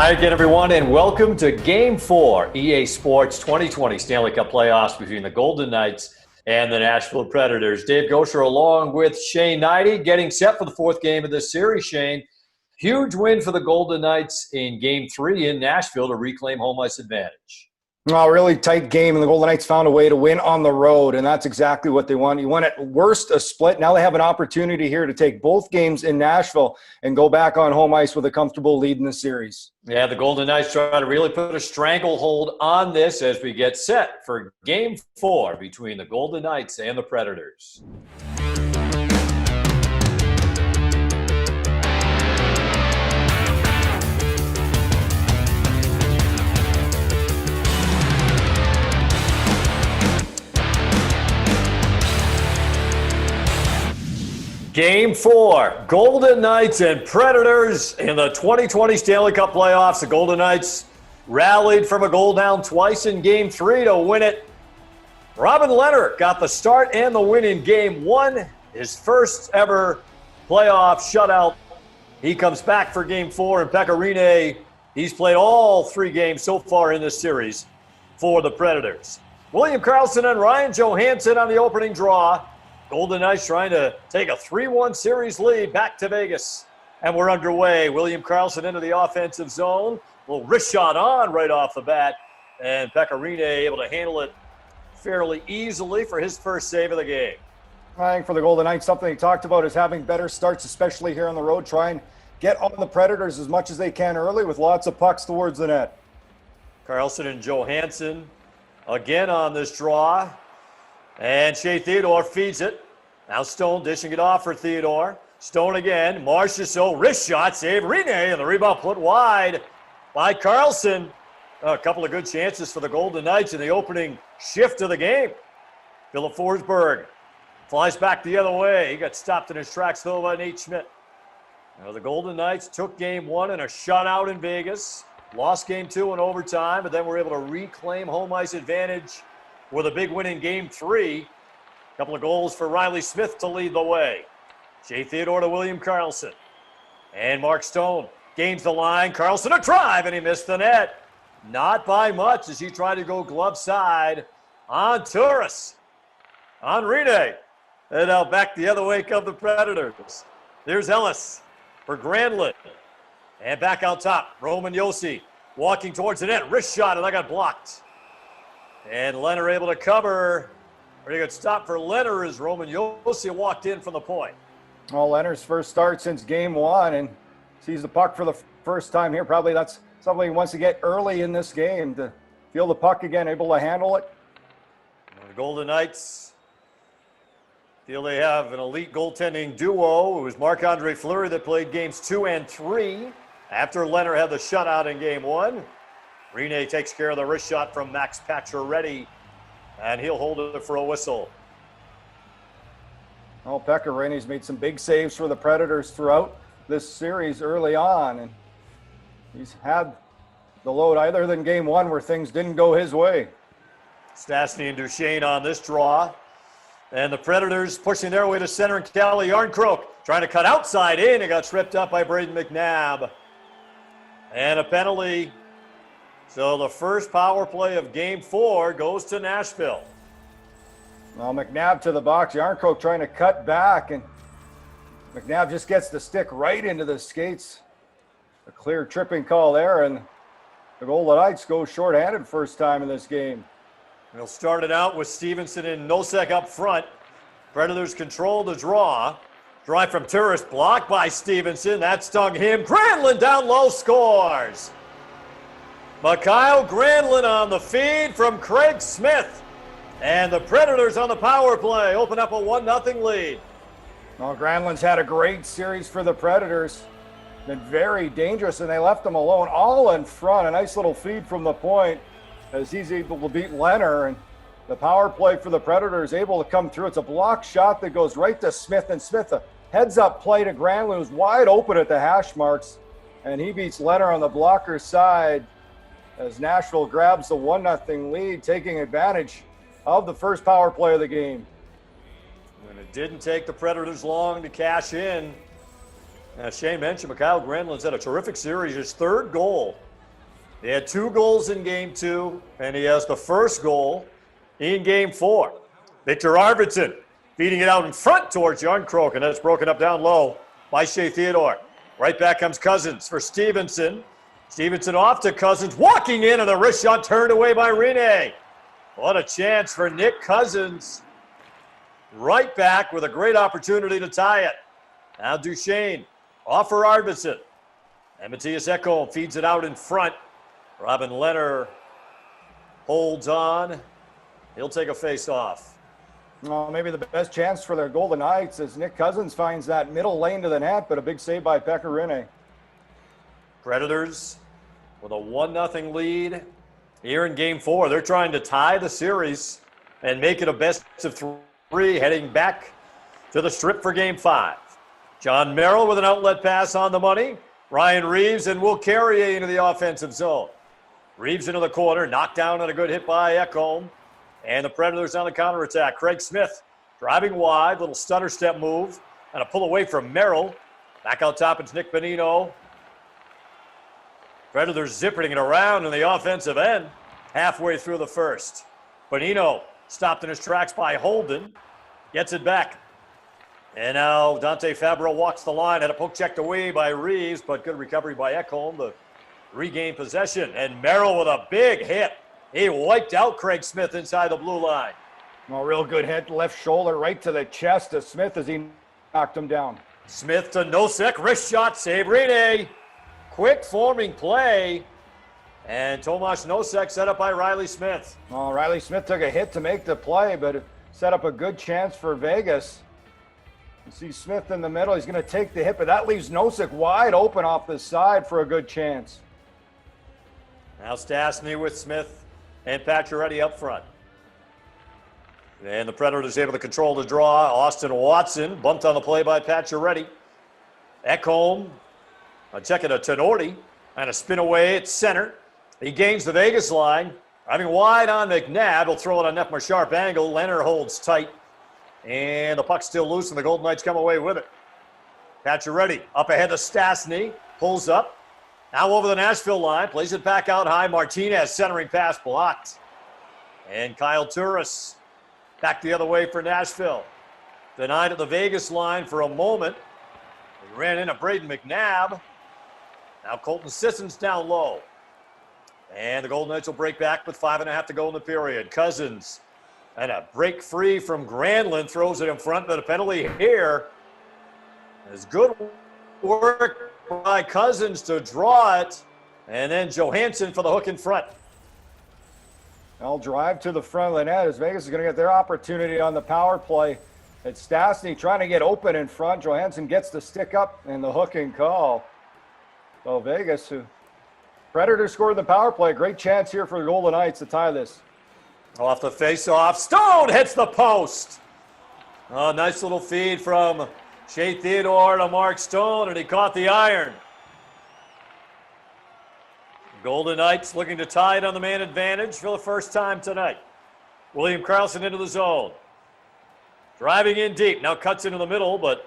Hi again, everyone, and welcome to Game 4, EA Sports 2020 Stanley Cup Playoffs between the Golden Knights and the Nashville Predators. Dave Gosher along with Shane Knighty getting set for the fourth game of this series. Shane, huge win for the Golden Knights in Game 3 in Nashville to reclaim home ice advantage. Well, really tight game, and the Golden Knights found a way to win on the road, and that's exactly what they want. You won at worst a split. Now they have an opportunity here to take both games in Nashville and go back on home ice with a comfortable lead in the series. Yeah, the Golden Knights try to really put a stranglehold on this as we get set for Game 4 between the Golden Knights and the Predators. Game 4, Golden Knights and Predators in the 2020 Stanley Cup Playoffs. The Golden Knights rallied from a goal down twice in Game 3 to win it. Robin Lehner got the start and the win in Game 1, his first ever playoff shutout. He comes back for Game 4, and Pekka Rinne, he's played all 3 games so far in this series for the Predators. William Karlsson and Ryan Johansson on the opening draw. Golden Knights trying to take a 3-1 series lead back to Vegas. And we're underway. William Karlsson into the offensive zone. Little wrist shot on right off the bat. And Pekka Rinne able to handle it fairly easily for his first save of the game. I think for the Golden Knights, something they talked about is having better starts, especially here on the road. Try and get on the Predators as much as they can early with lots of pucks towards the net. Karlsson and Johansson again on this draw. And Shea Theodore feeds it. Now Stone dishing it off for Theodore. Stone again. Marchessault, wrist shot, save Rinne, and the rebound put wide by Karlsson. A couple of good chances for the Golden Knights in the opening shift of the game. Philip Forsberg flies back the other way. He got stopped in his tracks, though, by Nate Schmidt. Now the Golden Knights took Game 1 in a shutout in Vegas. Lost Game 2 in overtime, but then were able to reclaim home ice advantage with a big win in Game 3. A couple of goals for Riley Smith to lead the way. Shea Theodore to William Karlsson. And Mark Stone gains the line. Karlsson a drive, and he missed the net. Not by much as he tried to go glove side on Turris. On Rinne. And now back the other way come the Predators. There's Ellis for Granlund. And back out top, Roman Josi walking towards the net. Wrist shot, and that got blocked. And Lehner able to cover. Pretty good stop for Lehner as Roman Josi walked in from the point. Well, Lehner's first start since Game 1 and sees the puck for the first time here. Probably that's something he wants to get early in this game to feel the puck again, able to handle it. And the Golden Knights feel they have an elite goaltending duo. It was Marc-Andre Fleury that played Games 2 and 3 after Lehner had the shutout in Game 1. Rinne takes care of the wrist shot from Max Pacioretty, and he'll hold it for a whistle. Well, Pekka Rinne's made some big saves for the Predators throughout this series early on, and he's had the load either than Game 1 where things didn't go his way. Stastny and Duchesne on this draw. And the Predators pushing their way to center, and Calle Jarnkrok trying to cut outside in. It got tripped up by Braden McNabb. And a penalty. So the first power play of Game 4 goes to Nashville. Well, McNabb to the box. Jarnkrok trying to cut back, and McNabb just gets the stick right into the skates. A clear tripping call there, and the Golden Knights go shorthanded first time in this game. They'll start it out with Stevenson and Nosek up front. Predators control the draw. Drive from Turris, blocked by Stevenson. That stung him. Granlund down low, scores. Mikael Granlund on the feed from Craig Smith. And the Predators on the power play open up a 1-0 lead. Well, Granlund's had a great series for the Predators. Been very dangerous, and they left him alone all in front. A nice little feed from the point as he's able to beat Lehner. And the power play for the Predators able to come through. It's a block shot that goes right to Smith, and Smith, a heads-up play to Granlund, who's wide open at the hash marks. And he beats Lehner on the blocker side as Nashville grabs the 1-0 lead, taking advantage of the first power play of the game. And it didn't take the Predators long to cash in. As Shane mentioned, Mikael Granlund's had a terrific series, his third goal He had 2 goals in Game 2, and he has the first goal in Game 4. Victor Arvidsson feeding it out in front towards Yarncroke, and that's broken up down low by Shea Theodore. Right back comes Cousins for Stevenson. Stevenson off to Cousins, walking in, and the wrist shot turned away by Rene. What a chance for Nick Cousins. Right back with a great opportunity to tie it. Now Duchesne off for Arvidsson. And Matthias Ekholm feeds it out in front. Robin Lehner holds on. He'll take a face-off. Well, maybe the best chance for the Golden Knights as Nick Cousins finds that middle lane to the net, but a big save by Pekka Rinne. Predators with a 1-0 lead here in Game 4. They're trying to tie the series and make it a best of 3, heading back to the Strip for Game 5. John Merrill with an outlet pass on the money. Ryan Reeves and Will Carrier into the offensive zone. Reeves into the corner, knocked down on a good hit by Ekholm. And the Predators on the counterattack. Craig Smith driving wide, little stutter step move, and a pull away from Merrill. Back out top, it's Nick Bonino. Predators zipping it around in the offensive end halfway through the first. Bonino stopped in his tracks by Holden. Gets it back. And now Dante Fabro walks the line. Had a poke checked away by Reeves, but good recovery by Ekholm to regain possession. And Merrill with a big hit. He wiped out Craig Smith inside the blue line. Well, real good hit, left shoulder right to the chest of Smith as he knocked him down. Smith to Nosek, wrist shot, save Rene. Quick forming play. And Tomas Nosek set up by Riley Smith. Well, Riley Smith took a hit to make the play, but it set up a good chance for Vegas. You see Smith in the middle. He's going to take the hit, but that leaves Nosek wide open off the side for a good chance. Now Stastny with Smith and Pacioretty up front. And the Predators able to control the draw. Austin Watson bumped on the play by Pacioretty. Ekholm, a check it to Tenorti, and a spin away at center. He gains the Vegas line. Driving wide on McNabb. He'll throw it on net from a sharp angle. Leonard holds tight. And the puck's still loose, and the Golden Knights come away with it. Pacioretty up ahead to Stastny. Pulls up. Now over the Nashville line. Plays it back out high. Martinez centering pass blocked. And Kyle Turris back the other way for Nashville. Denied at the Vegas line for a moment. He ran into Braden McNabb. Now Colton Sissons down low. And the Golden Knights will break back with 5.5 to go in the period. Cousins and a break free from Granlund throws it in front, but a penalty here. It's good work by Cousins to draw it. And then Johansson for the hook in front. I'll drive to the front of the net as Vegas is going to get their opportunity on the power play. It's Stastny trying to get open in front. Johansson gets the stick up and the hooking call. So Vegas, who Predators scored the power play. Great chance here for the Golden Knights to tie this. Off the face-off, Stone hits the post. Oh, nice little feed from Shea Theodore to Mark Stone, and he caught the iron. Golden Knights looking to tie it on the man advantage for the first time tonight. William Karlsson into the zone. Driving in deep, now cuts into the middle, but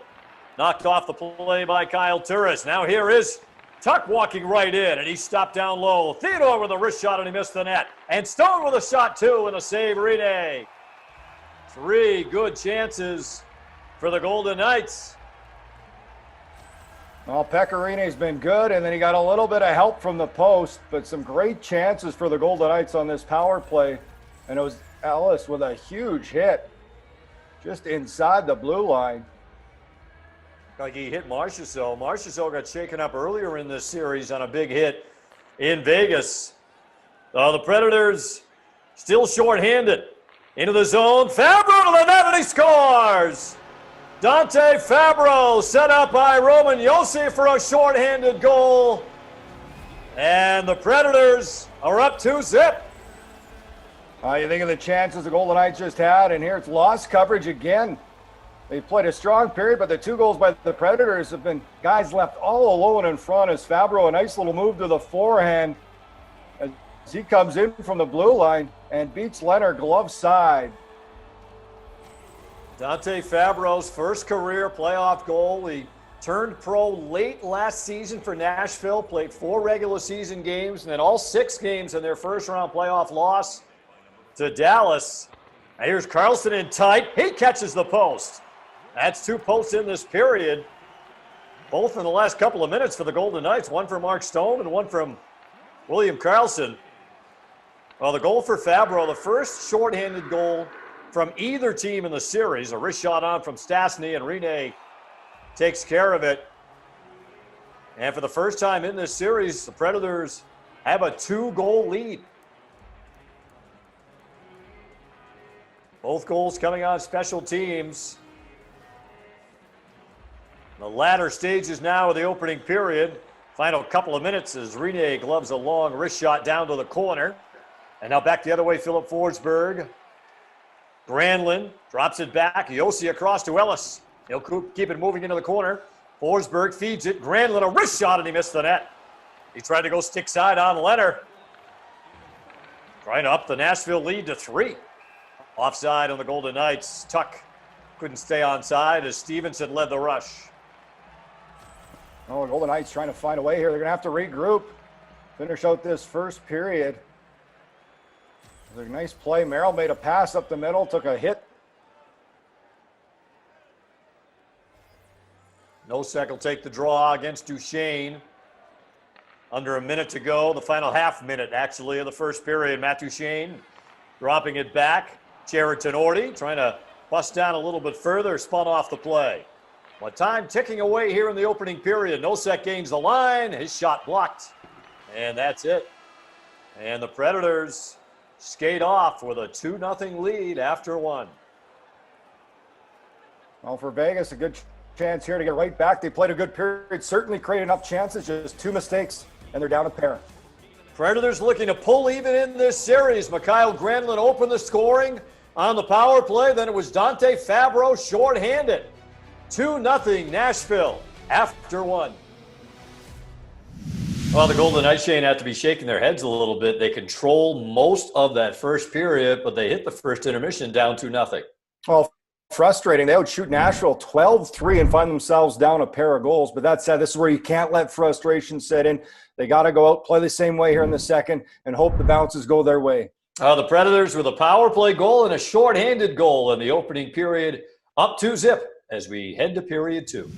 knocked off the play by Kyle Turris. Now here is Tuck walking right in, and he stopped down low. Theodore with a wrist shot, and he missed the net. And Stone with a shot, too, and a save, Rene. 3 good chances for the Golden Knights. Well, Pekka Rinne's been good, and then he got a little bit of help from the post, but some great chances for the Golden Knights on this power play. And it was Ellis with a huge hit just inside the blue line. Like he hit Marchessault. Marchessault got shaken up earlier in this series on a big hit in Vegas. The Predators still shorthanded. Into the zone. Fabro to the net, and he scores! Dante Fabro set up by Roman Josi for a shorthanded goal. And the Predators are up 2-0. You think of the chances the Golden Knights just had, and here it's lost coverage again. They played a strong period, but the 2 goals by the Predators have been guys left all alone in front as Fabro, a nice little move to the forehand as he comes in from the blue line and beats Leonard glove side. Dante Fabro's first career playoff goal. He turned pro late last season for Nashville, played 4 regular season games, and then all 6 games in their first-round playoff loss to Dallas. Now here's Carlson in tight. He catches the post. That's 2 posts in this period, both in the last couple of minutes for the Golden Knights, one from Mark Stone and one from William Carlson. Well, the goal for Fabro, the first shorthanded goal from either team in the series, a wrist shot on from Stastny, and Rene takes care of it. And for the first time in this series, the Predators have a 2-goal lead. Both goals coming on special teams. The latter stages now of the opening period. Final couple of minutes as Rene gloves a long wrist shot down to the corner. And now back the other way, Philip Forsberg. Granlund drops it back. Yossi across to Ellis. He'll keep it moving into the corner. Forsberg feeds it. Granlund a wrist shot, and he missed the net. He tried to go stick side on Leonard. Trying to up the Nashville lead to 3. Offside on the Golden Knights. Tuck couldn't stay onside as Stevenson led the rush. Oh, the Golden Knights trying to find a way here. They're going to have to regroup, finish out this first period. It was a nice play. Merrill made a pass up the middle, took a hit. Nosek will take the draw against Duchesne. Under a minute to go, the final half minute, actually, of the first period. Matt Duchesne dropping it back. Jared Tenorti trying to bust down a little bit further, spun off the play. But time ticking away here in the opening period. Nosek gains the line. His shot blocked. And that's it. And the Predators skate off with a 2-0 lead after 1. Well, for Vegas, a good chance here to get right back. They played a good period, certainly created enough chances, just 2 mistakes, and they're down a pair. Predators looking to pull even in this series. Mikhail Granlund opened the scoring on the power play. Then it was Dante Fabro shorthanded. 2-0 Nashville after 1. Well, the Golden Knights, Shane, have to be shaking their heads a little bit. They control most of that first period, but they hit the first intermission down 2-0. Well, frustrating. They would shoot Nashville 12-3 and find themselves down a pair of goals. But that said, this is where you can't let frustration set in. They got to go out, play the same way here in the second, and hope the bounces go their way. The Predators with a power play goal and a shorthanded goal in the opening period, up 2-0 as we head to period 2.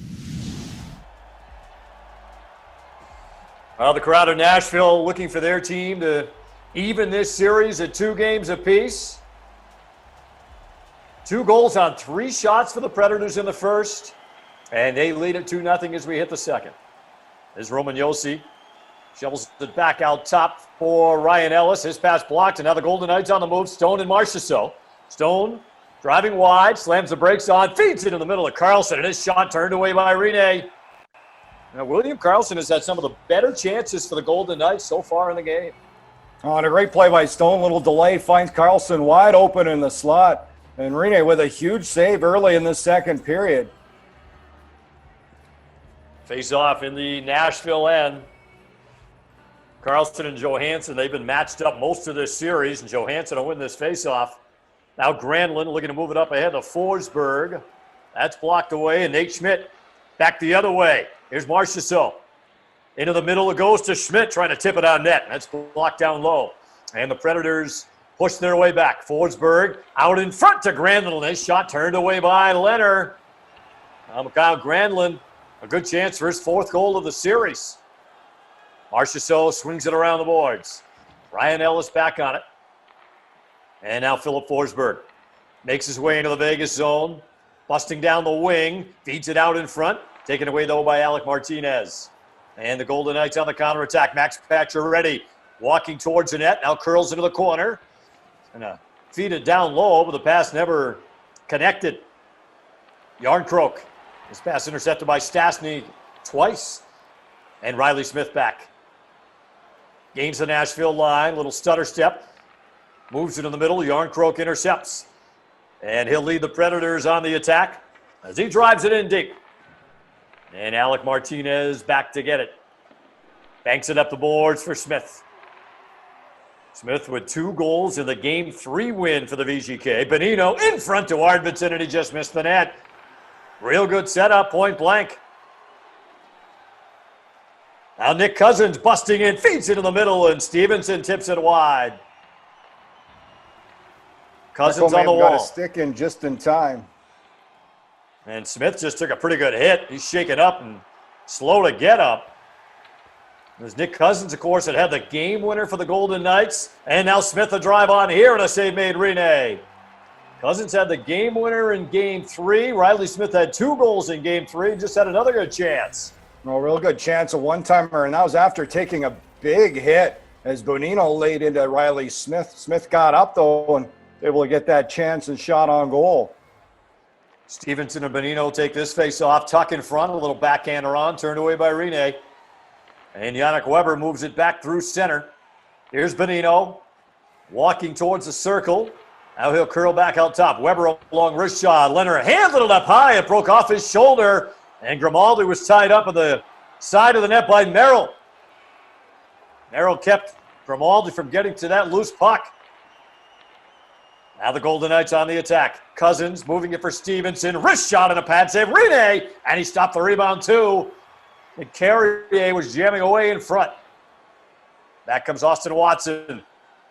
The crowd of Nashville looking for their team to even this series at 2 games apiece. 2 goals on 3 shots for the Predators in the first, and they lead at 2-0 as we hit the second. As Roman Josi shovels it back out top for Ryan Ellis. His pass blocked, and now the Golden Knights on the move. Stone and Marchessault. Stone driving wide, slams the brakes on, feeds it in the middle of Carlson, and his shot turned away by Rene. Now, William Carlson has had some of the better chances for the Golden Knights so far in the game. Oh, and a great play by Stone. Little delay, finds Carlson wide open in the slot. And Rene with a huge save early in the second period. Face off in the Nashville end. Carlson and Johansson, they've been matched up most of this series, and Johansson will win this face-off. Now Granlund looking to move it up ahead to Forsberg. That's blocked away, and Nate Schmidt back the other way. Here's Marchessault. Into the middle, it goes to Schmidt, trying to tip it on net. That's blocked down low. And the Predators push their way back. Forsberg out in front to Granlund. Nice shot turned away by Leonard. Mikhail Granlund, a good chance for his 4th goal of the series. Marchessault swings it around the boards. Ryan Ellis back on it. And now Philip Forsberg makes his way into the Vegas zone. Busting down the wing. Feeds it out in front. Taken away, though, by Alec Martinez. And the Golden Knights on the counterattack. Max Pacioretty walking towards the net. Now curls into the corner. And feed it down low, but the pass never connected. Yarncroke. His pass intercepted by Stastny twice. And Riley Smith back. Gains the Nashville line. Little stutter step. Moves it in the middle. Yarncroke intercepts. And he'll lead the Predators on the attack as he drives it in deep. And Alec Martinez back to get it. Banks it up the boards for Smith. Smith with 2 goals in the Game 3 win for the VGK. Bonino in front to Arvidsson, and he just missed the net. Real good setup, point blank. Now Nick Cousins busting in, feeds into the middle, and Stevenson tips it wide. Cousins on the wall. Got a stick in just in time. And Smith just took a pretty good hit. He's shaken up and slow to get up. There's Nick Cousins, of course, that had the game winner for the Golden Knights. And now Smith a drive on here and a save made Rene. Cousins had the game winner in Game 3. Riley Smith had 2 goals in Game 3. Just had another good chance. A real good chance, a one-timer, and that was after taking a big hit as Bonino laid into Riley Smith. Smith got up, though, and able to get that chance and shot on goal. Stevenson and Bonino take this face-off, tuck in front, a little backhander on, turned away by Rene. And Yannick Weber moves it back through center. Here's Bonino, walking towards the circle. Now he'll curl back out top. Weber along wrist shot. Leonard handled it up high. It broke off his shoulder. And Grimaldi was tied up at the side of the net by Merrill. Merrill kept Grimaldi from getting to that loose puck. Now the Golden Knights on the attack. Cousins moving it for Stevenson. Wrist shot and a pad save. Rene! And he stopped the rebound too. And Carrier was jamming away in front. Back comes Austin Watson.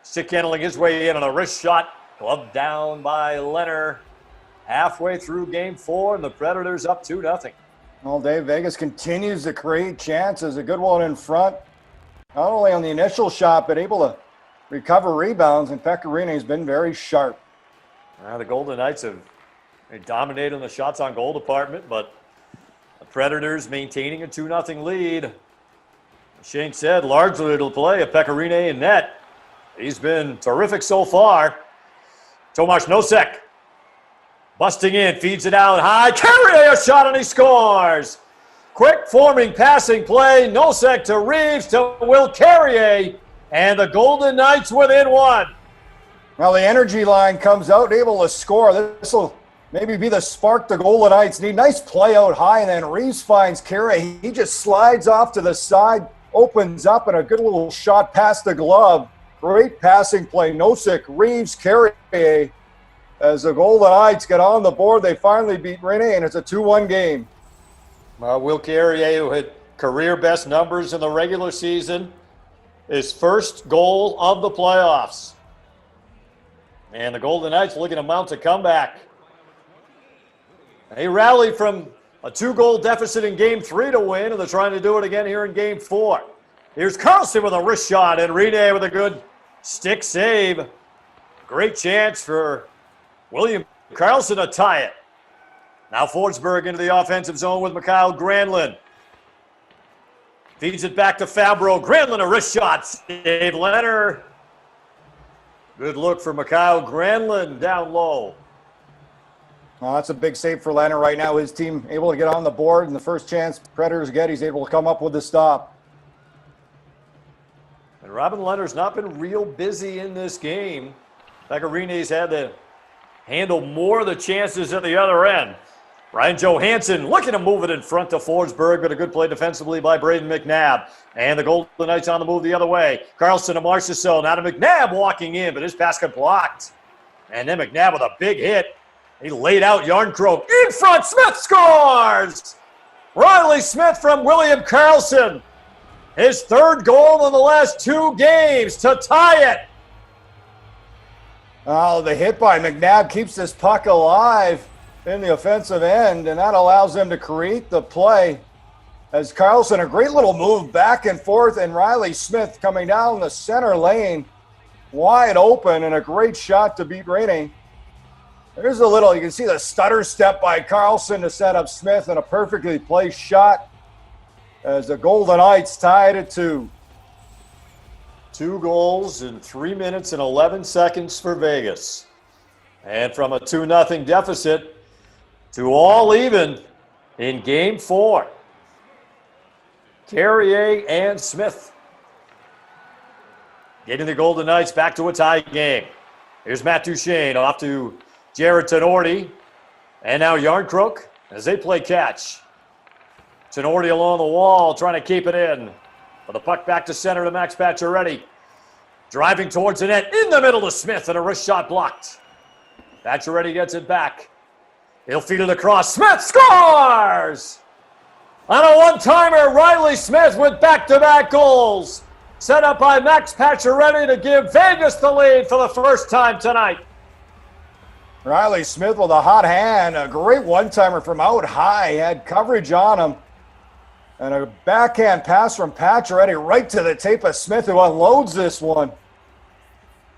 Stick handling his way in on a wrist shot. Gloved down by Leonard. Halfway through Game 4, and the Predators up 2-0. All day, Vegas continues to create chances. A good one in front. Not only on the initial shot, but able to recover rebounds. And Pecorino has been very sharp. The Golden Knights have dominated in the shots on goal department, but the Predators maintaining a 2-0 lead. Shane said largely it'll play a Pecorino in net. He's been terrific so far. Tomasz Nosek busting in, feeds it out high. Carrier a shot and he scores. Quick forming passing play. Nosek to Reeves to Will Carrier. And the Golden Knights within 1. Well, the energy line comes out, able to score. This will maybe be the spark the Golden Knights need. Nice play out high, and then Reeves finds Carrier. He just slides off to the side, opens up, and a good little shot past the glove. Great passing play. Nosek, Reeves, Carrier. As the Golden Knights get on the board, they finally beat Rene, and it's a 2-1 game. Will Carrier, who had career best numbers in the regular season, his first goal of the playoffs. And the Golden Knights looking to mount a comeback. They rallied from a 2-goal deficit in Game 3 to win, and they're trying to do it again here in Game 4. Here's Carlson with a wrist shot, and Rene with a good stick save. Great chance for William Karlsson to tie it. Now Forsberg into the offensive zone with Mikael Granlund. Feeds it back to Fabro. Granlund a wrist shot. Save Leonard. Good look for Mikael Granlund down low. Well, that's a big save for Leonard right now. His team able to get on the board, and the first chance Predators get, he's able to come up with the stop. And Robin Leonard's not been real busy in this game. Pecorine's had to handle more of the chances at the other end. Ryan Johansson looking to move it in front to Forsberg, but a good play defensively by Braden McNabb. And the Golden Knights on the move the other way. Karlsson to Marchessault. Now to McNabb walking in, but his pass got blocked. And then McNabb with a big hit. He laid out Yarncroke. In front, Smith scores! Riley Smith from William Karlsson. His 3rd goal in the last 2 games to tie it. Oh, the hit by McNabb keeps this puck alive in the offensive end, and that allows them to create the play. As Karlsson, a great little move back and forth, and Riley Smith coming down the center lane, wide open, and a great shot to beat Rene. There's a little, you can see the stutter step by Karlsson to set up Smith, and a perfectly placed shot as the Golden Knights tied at 2. 2 goals in 3 minutes and 11 seconds for Vegas. And from a 2-0 deficit to all even in Game 4. Carrier and Smith getting the Golden Knights back to a tie game. Here's Matt Duchene off to Jared Tenorti. And now Yarncroke as they play catch. Tenorti along the wall trying to keep it in. But the puck back to center to Max Pacioretty. Driving towards the net in the middle to Smith, and a wrist shot blocked. Pacioretty gets it back. He'll feed it across. Smith scores! On a one-timer, Riley Smith with back-to-back goals. Set up by Max Pacioretty to give Vegas the lead for the first time tonight. Riley Smith with a hot hand. A great one-timer from out high. Had coverage on him. And a backhand pass from Pacioretty right to the tape of Smith, who unloads this one.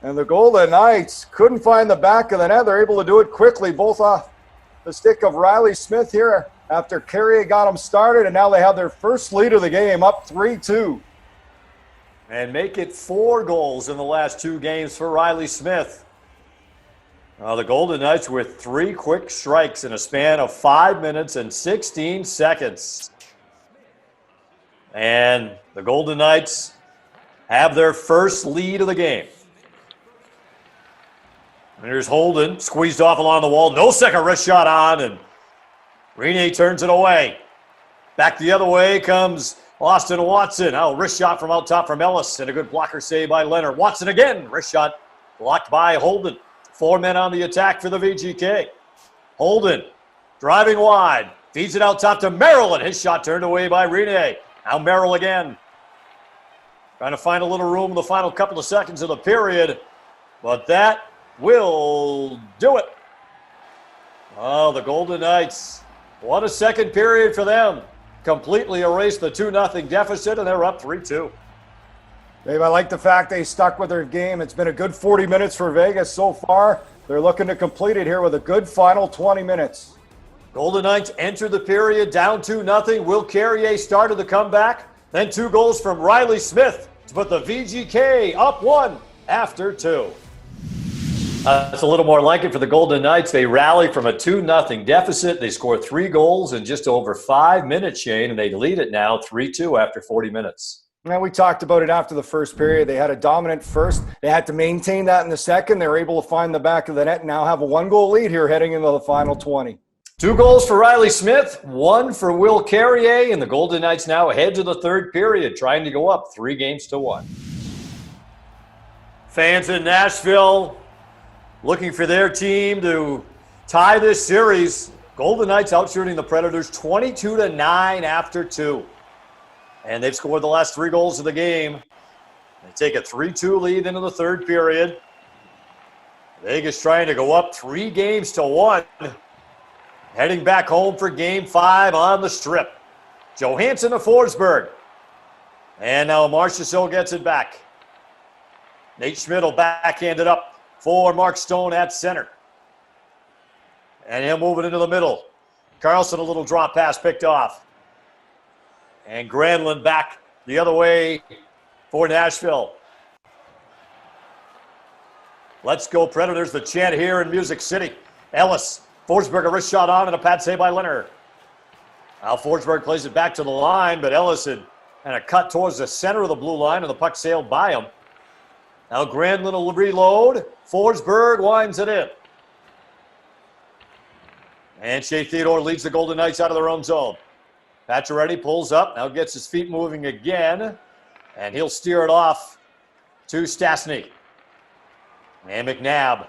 And the Golden Knights couldn't find the back of the net. They're able to do it quickly, both off the stick of Riley Smith here after Carrier got them started, and now they have their first lead of the game, up 3-2. And make it 4 goals in the last 2 games for Riley Smith. The Golden Knights with 3 quick strikes in a span of 5 minutes and 16 seconds. And the Golden Knights have their first lead of the game. And here's Holden, squeezed off along the wall. No second wrist shot on, and Rene turns it away. Back the other way comes Austin Watson. Wrist shot from out top from Ellis, and a good blocker save by Leonard. Watson again, wrist shot blocked by Holden. 4 men on the attack for the VGK. Holden driving wide, feeds it out top to Merrill, and his shot turned away by Rene. Now Merrill again. Trying to find a little room in the final couple of seconds of the period, but that will do it. The Golden Knights, what a second period for them. Completely erased the 2-0 deficit, and they're up 3-2. Dave, I like the fact they stuck with their game. It's been a good 40 minutes for Vegas so far. They're looking to complete it here with a good final 20 minutes. Golden Knights entered the period down 2-0. Will Carrier started the comeback. Then 2 goals from Riley Smith to put the VGK up 1 after 2. That's a little more like it for the Golden Knights. They rally from a 2-0 deficit. They score 3 goals in just over 5 minutes, Shane, and they lead it now 3-2 after 40 minutes. Now, we talked about it after the first period. They had a dominant first. They had to maintain that in the second. They were able to find the back of the net and now have a 1-goal lead here heading into the final 20. 2 goals for Riley Smith, 1 for Will Carrier, and the Golden Knights now head to the third period, trying to go up 3-1. Fans in Nashville looking for their team to tie this series. Golden Knights outshooting the Predators 22-9 after 2. And they've scored the last 3 goals of the game. They take a 3-2 lead into the third period. Vegas trying to go up 3-1. Heading back home for Game 5 on the Strip. Johansson to Forsberg. And now Marchessault gets it back. Nate Schmidt will backhand it up for Mark Stone at center. And he'll move it into the middle. Carlson, a little drop pass picked off. And Granlund back the other way for Nashville. Let's go Predators, the chant here in Music City. Ellis, Forsberg, a wrist shot on and a pad save by Leonard. Now Forsberg plays it back to the line, but Ellis had a cut towards the center of the blue line, and the puck sailed by him. Now Granlund will reload. Forsberg winds it in. And Shea Theodore leads the Golden Knights out of their own zone. Pacioretty pulls up, now gets his feet moving again, and he'll steer it off to Stastny. And McNabb.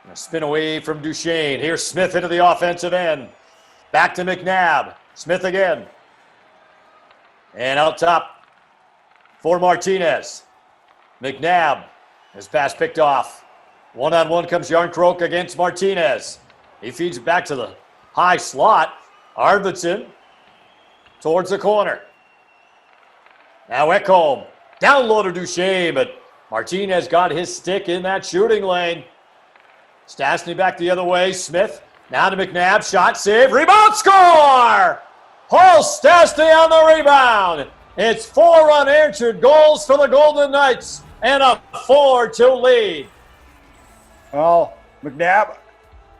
A spin away from Duchesne. Here's Smith into the offensive end. Back to McNabb. Smith again. And out top for Martinez. McNabb. His pass picked off. One-on-one comes Jarnkrok against Martinez. He feeds it back to the high slot. Arvidsson towards the corner. Now Ekholm. Down low to Duchesne, but Martinez got his stick in that shooting lane. Stastny back the other way. Smith now to McNabb. Shot, save, rebound, score! Paul Stastny on the rebound. It's 4 unanswered goals for the Golden Knights and a 4-2 lead. Well, McNabb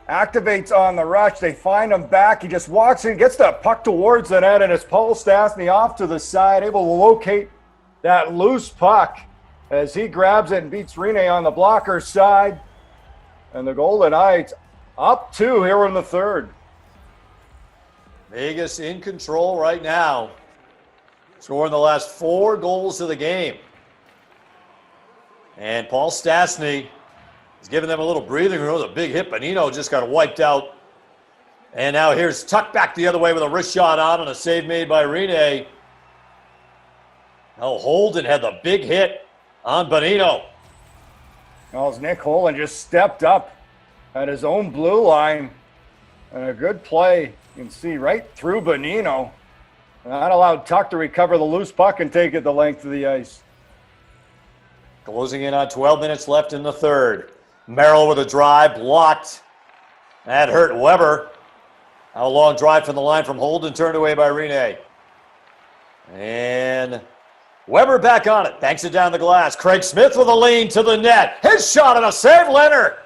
activates on the rush. They find him back. He just walks in, gets that puck towards the net, and it's Paul Stastny off to the side, able to locate that loose puck as he grabs it and beats Rene on the blocker side. And the Golden Knights up 2 here in the third. Vegas in control right now. Scoring the last 4 goals of the game. And Paul Stastny is giving them a little breathing room. It was a big hit. Bonino just got wiped out And now here's Tuck back the other way with a wrist shot on and a save made by Rinne. Now Holden had the big hit on Bonino. Well, as Nick Holden just stepped up at his own blue line. And a good play. You can see right through Bonino. And that allowed Tuck to recover the loose puck and take it the length of the ice. Closing in on 12 minutes left in the third. Merrill with a drive, blocked. That hurt Weber. Now a long drive from the line from Holden, turned away by Rinne. And Weber back on it, banks it down the glass. Craig Smith with a lean to the net. His shot and a save, Leonard.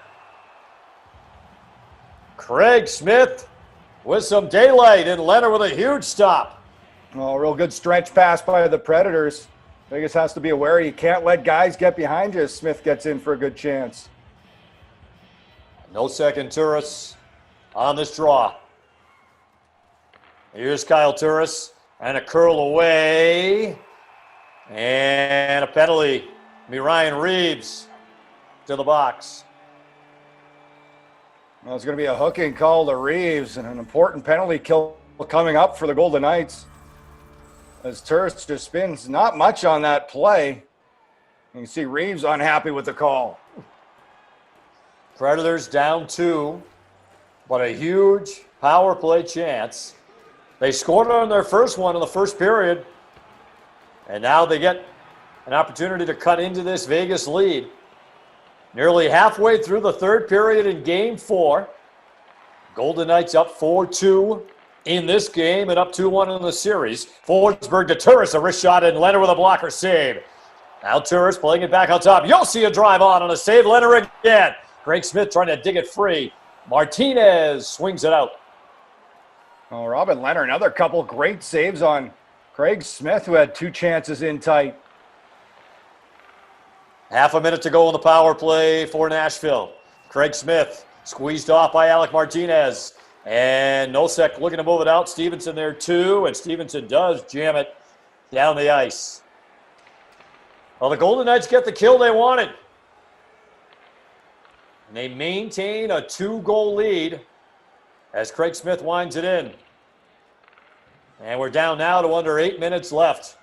Craig Smith with some daylight, and Leonard with a huge stop. Oh, real good stretch pass by the Predators. Vegas has to be aware you can't let guys get behind you as Smith gets in for a good chance. No second Turris on this draw. Here's Kyle Turris, and a curl away. And a penalty. Ryan Reeves to the box. Well, it's going to be a hooking call to Reeves, and an important penalty kill coming up for the Golden Knights. As Turris just spins, not much on that play. You can see Reeves unhappy with the call. Predators down 2, but a huge power play chance. They scored on their first one in the first period, and now they get an opportunity to cut into this Vegas lead. Nearly halfway through the third period in Game 4. Golden Knights up 4-2 in this game and up 2-1 in the series. Forsberg to Turris, a wrist shot, and Leonard with a blocker save. Now Turris playing it back on top. You'll see a drive on and a save. Leonard again. Craig Smith trying to dig it free. Martinez swings it out. Oh, Robin Leonard, another couple great saves on Craig Smith, who had 2 chances in tight. Half a minute to go in the power play for Nashville. Craig Smith squeezed off by Alec Martinez. And Nosek looking to move it out. Stevenson there too, and Stevenson does jam it down the ice. Well, the Golden Knights get the kill they wanted. And they maintain a 2-goal lead as Craig Smith winds it in. And we're down now to under 8 minutes left.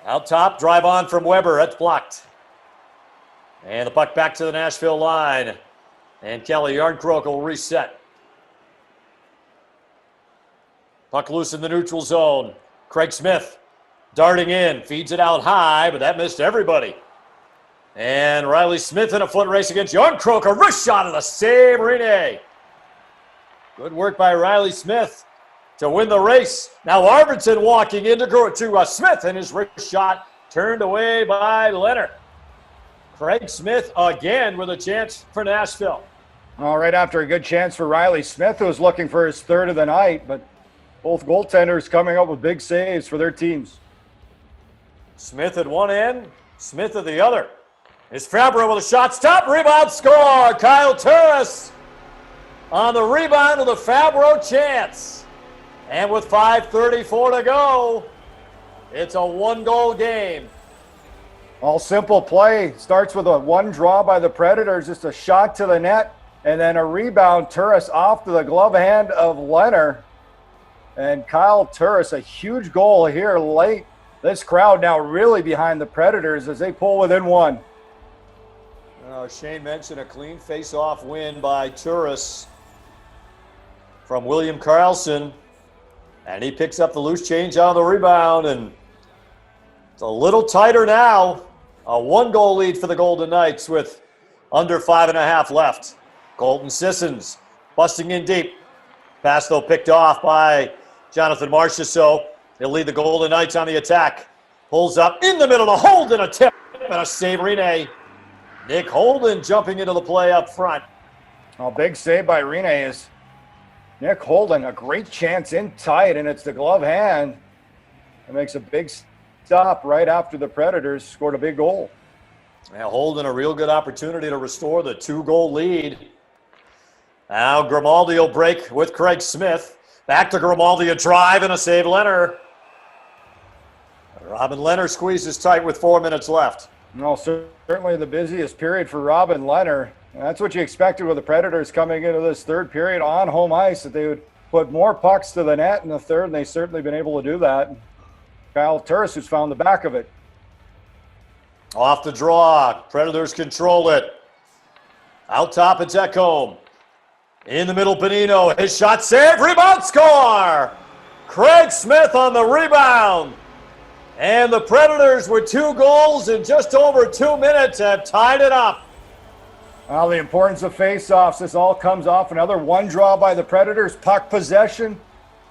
Out top, drive on from Weber. That's blocked. And the puck back to the Nashville line. And Kelly Yarncroke will reset. Puck loose in the neutral zone. Craig Smith darting in, feeds it out high, but that missed everybody. And Riley Smith in a foot race against Yarncroke. A wrist shot and a save, Rinne. Good work by Riley Smith to win the race. Now Arvidsson walking into to Smith, and his wrist shot turned away by Leonard. Craig Smith again with a chance for Nashville. All right, after a good chance for Riley Smith, who was looking for his third of the night, but both goaltenders coming up with big saves for their teams. Smith at one end, Smith at the other. Is Fabro with a shot, stop, rebound, score! Kyle Turris on the rebound of the Fabro chance. And with 5:34 to go, it's a 1-goal game. All simple play. Starts with a 1 draw by the Predators, just a shot to the net, and then a rebound. Turris off to the glove hand of Leonard. And Kyle Turris, a huge goal here late. This crowd now really behind the Predators as they pull within 1. Shane mentioned a clean face-off win by Turris from William Karlsson. And he picks up the loose change on the rebound, and it's a little tighter now. A 1-goal lead for the Golden Knights with under 5.5 left. Colton Sissons busting in deep. Pass, though, picked off by Jonathan Marchessault. He'll lead the Golden Knights on the attack. Pulls up in the middle to Holden, a tip and a save, Rinne. Nick Holden jumping into the play up front. Oh, big save by Rinne is Nick Holden. A great chance in tight, and it's the glove hand. It makes a big stop right after the Predators scored a big goal. Now Holden, a real good opportunity to restore the 2-goal lead. Now Grimaldi will break with Craig Smith. Back to Grimaldi, a drive and a save, Leonard. Robin Leonard squeezes tight with 4 minutes left. No, certainly the busiest period for Robin Leonard. And that's what you expected with the Predators coming into this third period on home ice, that they would put more pucks to the net in the third, and they've certainly been able to do that. Kyle Turris, who's found the back of it. Off the draw. Predators control it. Out top, it's Ekholm. In the middle, Bonino. His shot saved. Rebound, score! Craig Smith on the rebound. And the Predators, with 2 goals in just over 2 minutes, have tied it up. Well, the importance of face-offs. This all comes off another one draw by the Predators. Puck possession.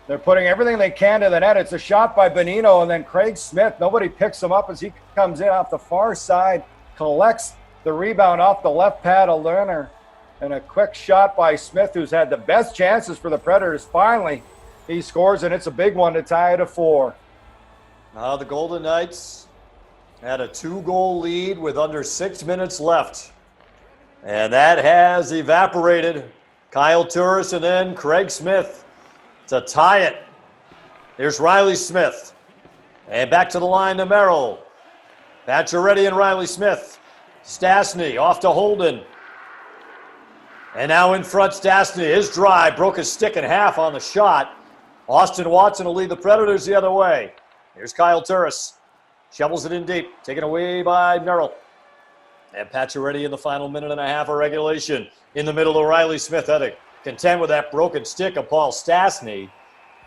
They're putting everything they can to the net. It's a shot by Bonino, and then Craig Smith. Nobody picks him up as he comes in off the far side, collects the rebound off the left pad of Lerner, and a quick shot by Smith, who's had the best chances for the Predators. Finally, he scores, and it's a big one to tie it at 4. Now the Golden Knights had a 2-goal lead with under 6 minutes left. And that has evaporated. Kyle Turris and then Craig Smith to tie it. Here's Riley Smith. And back to the line to Merrill. Pacioretty and Riley Smith. Stastny off to Holden. And now in front, Stastny. His drive broke his stick in half on the shot. Austin Watson will lead the Predators the other way. Here's Kyle Turris. Shovels it in deep. Taken away by Merrill. And Pacioretty in the final minute and a half of regulation. In the middle of Riley Smith had to contend with that broken stick of Paul Stastny.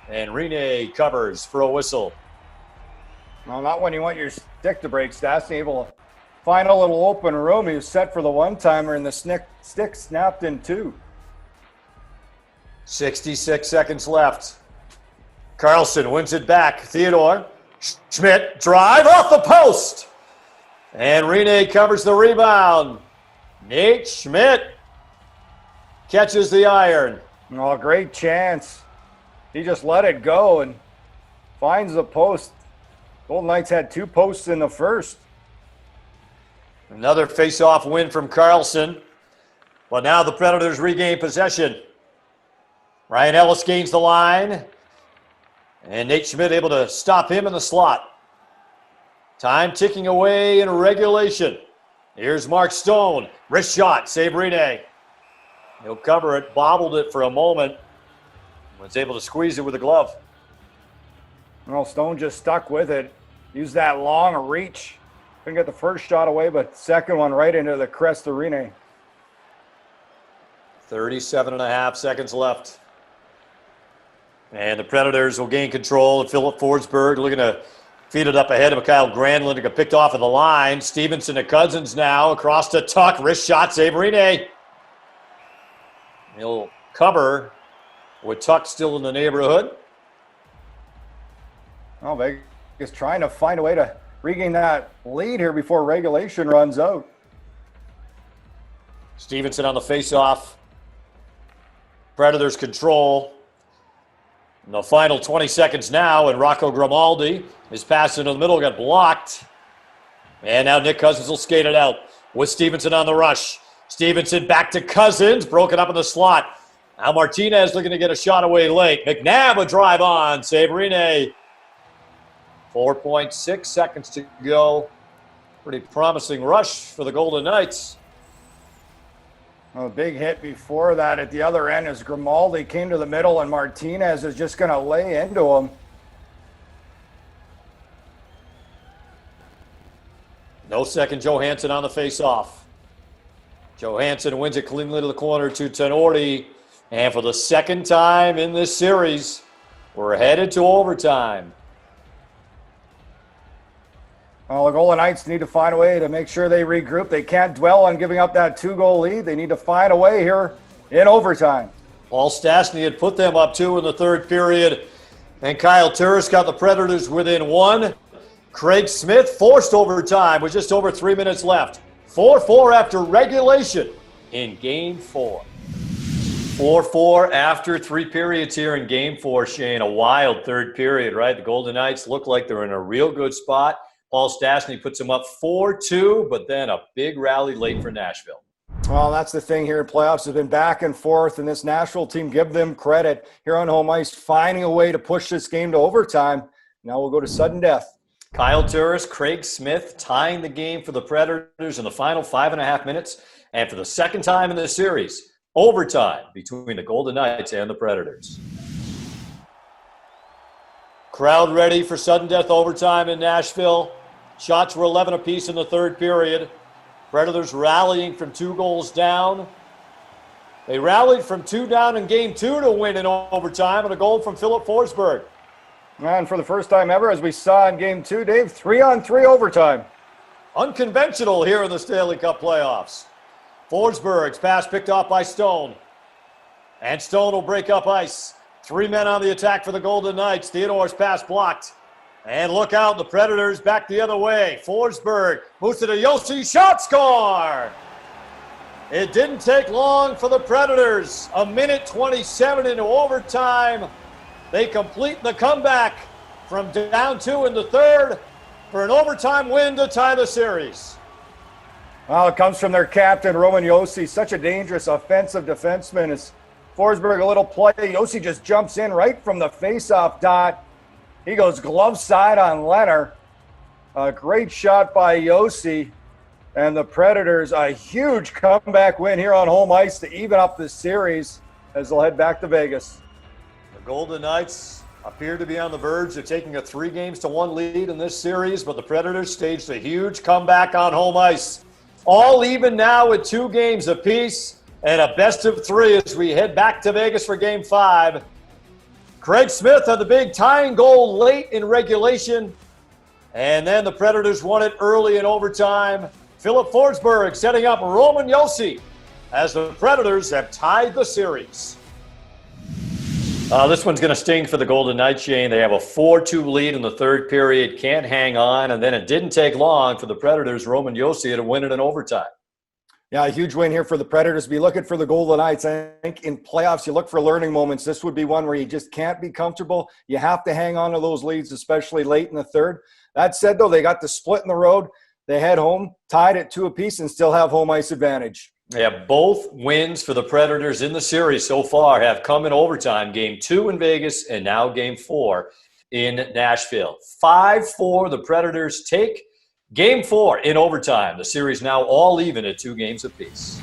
And Rene covers for a whistle. Well, not when you want your stick to break. Stastny able to find a little open room. He was set for the one-timer, and the stick snapped in 2. 66 seconds left. Carlson wins it back. Theodore. Schmidt drive off the post. And Rene covers the rebound. Nate Schmidt catches the iron. Oh, great chance. He just let it go and finds the post. Golden Knights had 2 posts in the first. Another face-off win from Carlson. But now the Predators regain possession. Ryan Ellis gains the line. And Nate Schmidt able to stop him in the slot. Time ticking away in regulation. Here's Mark Stone. Wrist shot. Save Rene. He'll cover it. Bobbled it for a moment. Was able to squeeze it with a glove. Well, Stone just stuck with it. Used that long reach. Couldn't get the first shot away, but second one right into the crest of Rene. 37 and a half seconds left. And the Predators will gain control. And Philip Forsberg looking to feed it up ahead of Kyle Granlund. Got picked off of the line. Stevenson to Cousins now. Across to Tuck. Wrist shot. Save Rene. He'll cover with Tuck still in the neighborhood. Oh, Vegas trying to find a way to regain that lead here before regulation runs out. Stevenson on the faceoff. Predators control. In the final 20 seconds now, and Rocco Grimaldi, his pass into the middle got blocked. And now Nick Cousins will skate it out with Stevenson on the rush. Stevenson back to Cousins, broken up in the slot. Now Martinez looking to get a shot away late. McNabb a drive on, save Rene. 4.6 seconds to go. Pretty promising rush for the Golden Knights. A big hit before that at the other end as Grimaldi came to the middle, and Martinez is just going to lay into him. No second Johansson on the face-off. Johansson wins it cleanly to the corner to Tenorti. And for the second time in this series, we're headed to overtime. Well, the Golden Knights need to find a way to make sure they regroup. They can't dwell on giving up that 2-goal lead. They need to find a way here in overtime. Paul Stastny had put them up 2 in the third period. And Kyle Turris got the Predators within 1. Craig Smith forced overtime with just over 3 minutes left. 4-4 after regulation in Game 4. 4-4 after 3 periods here in Game 4, Shane. A wild third period, right? The Golden Knights look like they're in a real good spot. Paul Stastny puts them up 4-2, but then a big rally late for Nashville. Well, that's the thing here in playoffs. Has been back and forth, and this Nashville team, give them credit here on home ice, finding a way to push this game to overtime. Now we'll go to sudden death. Kyle Turris, Craig Smith tying the game for the Predators in the final 5.5 minutes. And for the second time in the series, overtime between the Golden Knights and the Predators. Crowd ready for sudden death overtime in Nashville. Shots were 11 apiece in the third period. Predators rallying from 2 goals down. They rallied from 2 down in Game 2 to win in overtime, and a goal from Philip Forsberg. And for the first time ever, as we saw in Game 2, Dave, 3-on-3 overtime. Unconventional here in the Stanley Cup playoffs. Forsberg's pass picked off by Stone. And Stone will break up ice. 3 men on the attack for the Golden Knights. Theodore's pass blocked. And look out, the Predators back the other way. Forsberg moves to the Yossi, shot, score! It didn't take long for the Predators. 1:27 into overtime. They complete the comeback from down 2 in the third for an overtime win to tie the series. Well, it comes from their captain, Roman Josi, such a dangerous offensive defenseman. As Forsberg, a little play, Josi just jumps in right from the faceoff dot. He goes glove side on Leonard. A great shot by Josi. And the Predators, a huge comeback win here on home ice to even up the series as they'll head back to Vegas. The Golden Knights appear to be on the verge of taking a 3-1 lead in this series, but the Predators staged a huge comeback on home ice. All even now with 2 games apiece and a best of 3 as we head back to Vegas for Game 5. Craig Smith had the big tying goal late in regulation, and then the Predators won it early in overtime. Philip Forsberg setting up Roman Josi as the Predators have tied the series. This one's going to sting for the Golden Knights, Shane. They have a 4-2 lead in the third period, can't hang on, and then it didn't take long for the Predators, Roman Josi, to win it in overtime. Yeah, a huge win here for the Predators. Be looking for the Golden Knights. I think in playoffs, you look for learning moments. This would be one where you just can't be comfortable. You have to hang on to those leads, especially late in the third. That said, though, they got the split in the road. They head home, tied at 2 apiece, and still have home ice advantage. Yeah, both wins for the Predators in the series so far have come in overtime. Game 2 in Vegas and now Game 4 in Nashville. 5-4, the Predators take Game 4 in overtime. The series now all even at 2 games apiece.